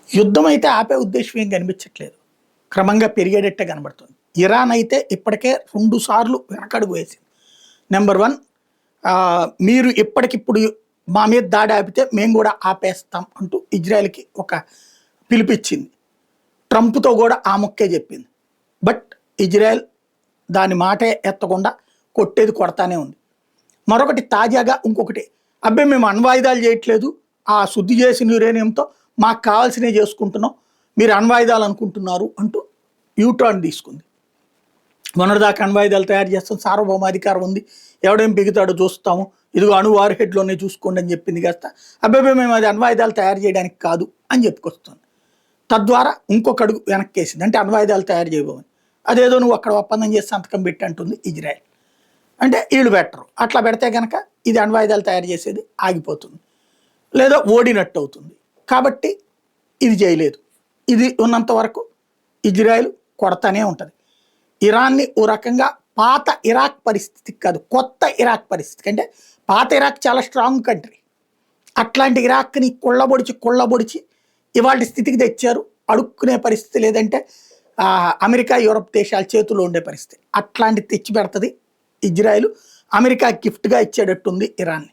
యుద్ధం అయితే ఆపే ఉద్దేశం ఏం కనిపించట్లేదు. క్రమంగా పెరిగేటట్టే కనబడుతుంది. ఇరాన్ అయితే ఇప్పటికే 2 సార్లు వెనకడుగు వేసింది. నెంబర్ 1 మీరు ఇప్పటికిప్పుడు మా మీద దాడి ఆపితే మేము కూడా ఆపేస్తాం అంటూ ఇజ్రాయెల్‌కి ఒక పిలుపిచ్చింది. ట్రంప్‌తో కూడా ఆ ముక్కే చెప్పింది. బట్ ఇజ్రాయెల్ దాని మాటే ఎత్తకుండా కొట్టేది కొడతానే ఉంది. మరొకటి తాజాగా ఇంకొకటి, అబ్బే మేము అణ్వాయుధాలు చేయట్లేదు, ఆ శుద్ధి చేసిన యురేనియంతో మాకు కావాల్సినవి చేసుకుంటున్నాం, మీరు అణ్వాయుధాలు అనుకుంటున్నారు అంటూ యూటర్న్ తీసుకుంది. మొన్నటిదాకా అణ్వాయుధాలు తయారు చేస్తాం, సార్వభౌమాధికారం ఉంది, ఎవడేం బిగుతాడో చూస్తాము, ఇదిగో అణు వార్ హెడ్లోనే చూసుకోండి అని చెప్పింది కాస్త అబ్బాయి మేము అది అణ్వాయుధాలు తయారు చేయడానికి కాదు అని చెప్పుకొస్తుంది. తద్వారా ఇంకొక అడుగు వెనక్కేసింది. అంటే అణ్వాయుధాలు తయారు చేయబోమని, అదేదో నువ్వు అక్కడ ఒప్పందం చేసి సంతకం పెట్టి అంటుంది ఇజ్రాయెల్. అంటే వీళ్ళు పెట్టరు. అట్లా పెడితే కనుక ఇది అణ్వాయుధాలు తయారు చేసేది ఆగిపోతుంది, లేదా ఓడినట్టు అవుతుంది. కాబట్టి ఇది చేయలేదు. ఇది ఉన్నంత వరకు ఇజ్రాయెల్ కొడతానే ఉంటుంది. ఇరాన్ని ఓ రకంగా పాత ఇరాక్ పరిస్థితికి కాదు, కొత్త ఇరాక్ పరిస్థితికి, అంటే పాత ఇరాక్ చాలా స్ట్రాంగ్ కంట్రీ, అట్లాంటి ఇరాక్ని కొల్లబొడిచి ఇవాళ స్థితికి తెచ్చారు. అడుక్కునే పరిస్థితి, లేదంటే అమెరికా యూరప్ దేశాల చేతుల్లో ఉండే పరిస్థితి, అట్లాంటి తెచ్చి పెడుతుంది ఇజ్రాయెల్. అమెరికా గిఫ్ట్గా ఇచ్చేటట్టుంది ఇరాన్ని.